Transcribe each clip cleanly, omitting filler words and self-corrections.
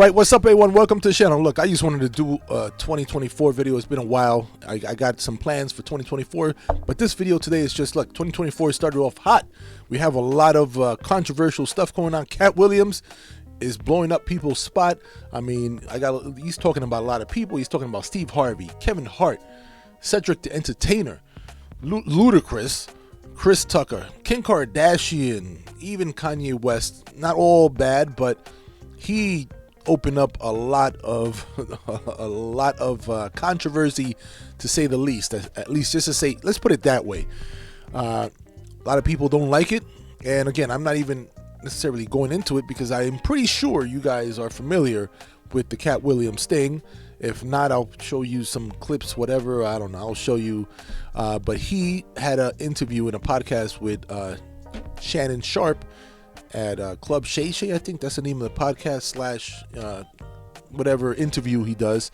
Alright, what's up everyone? Welcome to the channel. Look, I just wanted to do a 2024 video. It's been a while. I got some plans for 2024, but this video today is just, look, 2024 started off hot. We have a lot of controversial stuff going on. Katt Williams is blowing up people's spot. I mean, he's talking about a lot of people. He's talking about Steve Harvey, Kevin Hart, Cedric the Entertainer, Ludacris, Chris Tucker, Kim Kardashian, even Kanye West. Not all bad, but he opened up a lot of controversy, to say the least. At least, just to say, let's put it that way. A lot of people don't like it, and again, I'm not even necessarily going into it because I am pretty sure you guys are familiar with the Katt Williams thing. If not, I'll show you some clips, whatever. I don't know. I'll show you. But he had an interview in a podcast with Shannon Sharpe at Club Shay Shay. I think that's the name of the podcast / whatever interview he does.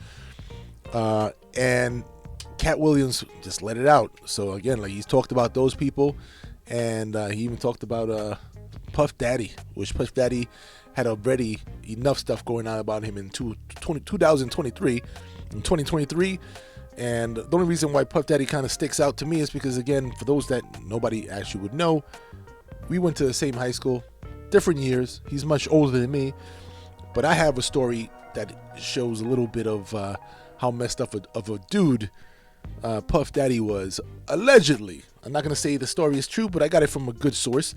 And Katt Williams just let it out. So again, like, he's talked about those people, and he even talked about Puff Daddy, which Puff Daddy had already enough stuff going on about him in 2023 and 2023. And the only reason why Puff Daddy kind of sticks out to me is because, again, for those that nobody actually would know, we went to the same high school, different years. He's much older than me, but I have a story that shows a little bit of how messed up of a dude Puff Daddy was, allegedly. I'm not going to say the story is true, but I got it from a good source.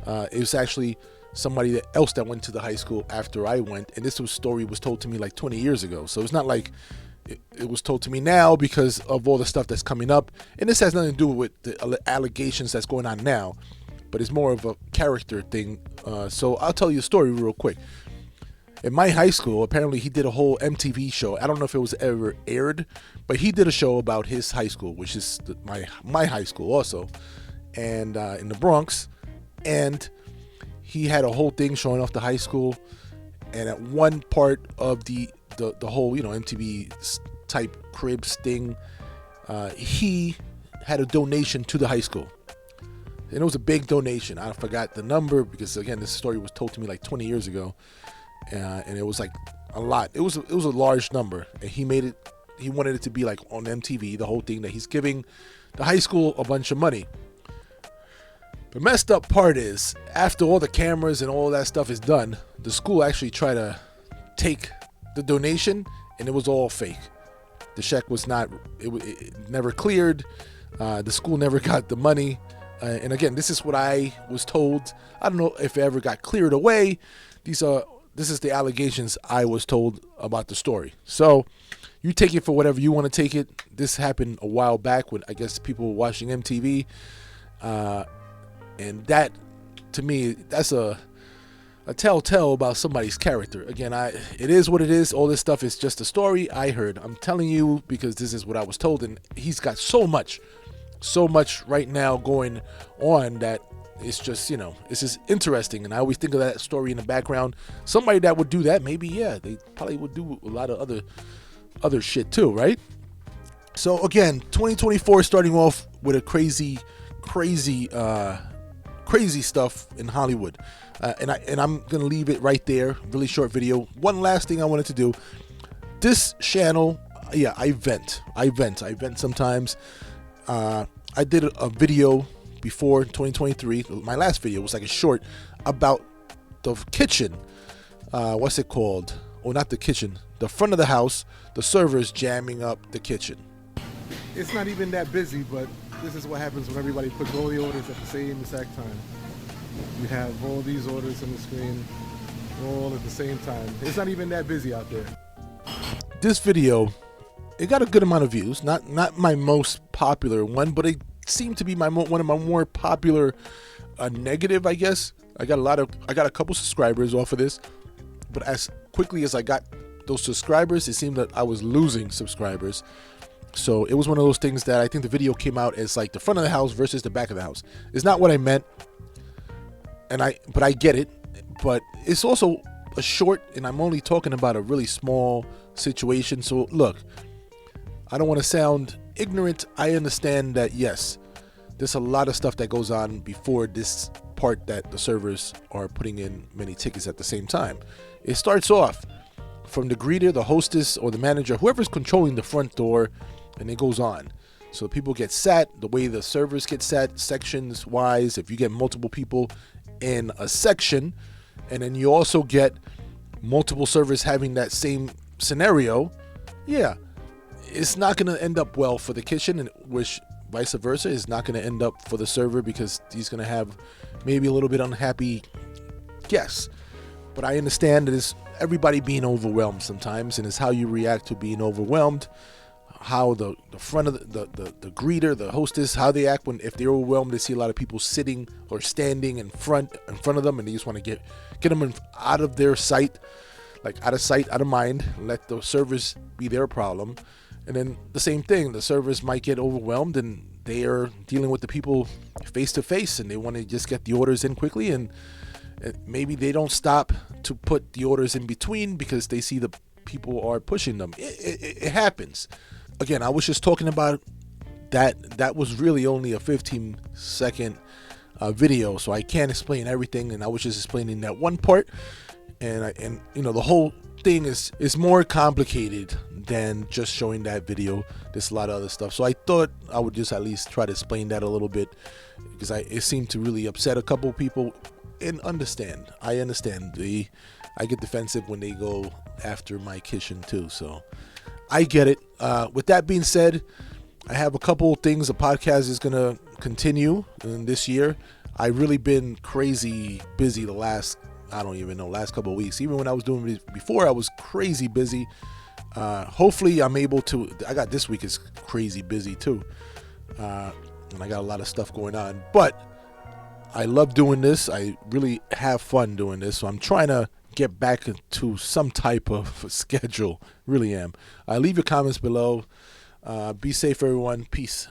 It was actually somebody else that went to the high school after I went, and this story was told to me like 20 years ago. So it's not like it was told to me now because of all the stuff that's coming up. And this has nothing to do with the allegations that's going on now, but it's more of a character thing. So I'll tell you a story real quick. In my high school, apparently he did a whole MTV show. I don't know if it was ever aired, but he did a show about his high school, which is my high school also, and in the Bronx. And he had a whole thing showing off the high school. And at one part of the whole, MTV type cribs thing, he had a donation to the high school. And it was a big donation. I forgot the number because, again, this story was told to me like 20 years ago. And it was like a lot. It was a large number. And he wanted it to be like on MTV, the whole thing, that he's giving the high school a bunch of money. The messed up part is, after all the cameras and all that stuff is done, the school actually tried to take the donation, and it was all fake. The check was not, it never cleared. The school never got the money. And again, this is what I was told. I don't know if it ever got cleared away. This is the allegations I was told about the story. So you take it for whatever you want to take it. This happened a while back when, I guess, people were watching MTV. And that, to me, that's a telltale about somebody's character. Again, it is what it is. All this stuff is just a story I heard. I'm telling you because this is what I was told, and he's got so much right now going on that it's just, it's just interesting. And I always think of that story in the background. Somebody that would do that, maybe, yeah, they probably would do a lot of other shit too, right? So again, 2024 starting off with a crazy stuff in Hollywood, and I'm gonna leave it right there. Really short video. One last thing I wanted to do. This channel, yeah, I vent sometimes. I did a video before 2023. My last video was like a short about the kitchen. What's it called? Oh, not the kitchen. The front of the house. The servers jamming up the kitchen. It's not even that busy, but this is what happens when everybody puts all the orders at the same exact time. You have all these orders on the screen all at the same time. It's not even that busy out there. This video, it got a good amount of views. Not my most popular one, but it seemed to be one of my more popular negative, I guess. I got a couple subscribers off of this, but as quickly as I got those subscribers, it seemed that I was losing subscribers. So it was one of those things that I think the video came out as like the front of the house versus the back of the house. It's not what I meant, but I get it. But it's also a short, and I'm only talking about a really small situation. So look, I don't want to sound ignorant. I understand that, yes, there's a lot of stuff that goes on before this part that the servers are putting in many tickets at the same time. It starts off from the greeter, the hostess, or the manager, whoever's controlling the front door, and it goes on. So people get sat, the way the servers get sat, sections wise. If you get multiple people in a section, and then you also get multiple servers having that same scenario, yeah, it's not going to end up well for the kitchen, and which vice versa is not going to end up for the server, because he's going to have maybe a little bit unhappy guests. But I understand that it's everybody being overwhelmed sometimes, and it's how you react to being overwhelmed, how the front of the greeter, the hostess, how they act when if they're overwhelmed. They see a lot of people sitting or standing in front of them, and they just want to get them out of their sight, like out of sight, out of mind. Let the servers be their problem. And then the same thing, the servers might get overwhelmed, and they are dealing with the people face to face, and they want to just get the orders in quickly, and maybe they don't stop to put the orders in between because they see the people are pushing them. It happens. Again, I was just talking about that. That was really only a 15-second video, so I can't explain everything, and I was just explaining that one part. And the whole thing is more complicated than just showing that video. There's a lot of other stuff, so I thought I would just at least try to explain that a little bit, because it seemed to really upset a couple of people. And I understand I get defensive when they go after my kitchen too, so I get it. With that being said, I have a couple things. The podcast is gonna continue in this year. I've really been crazy busy the last couple of weeks. Even when I was doing it before, I was crazy busy. Hopefully I'm able to. I got this week is crazy busy too, and I got a lot of stuff going on, but I love doing this. I really have fun doing this, so I'm trying to get back into some type of schedule. Really am. Leave your comments below. Be safe, everyone. Peace.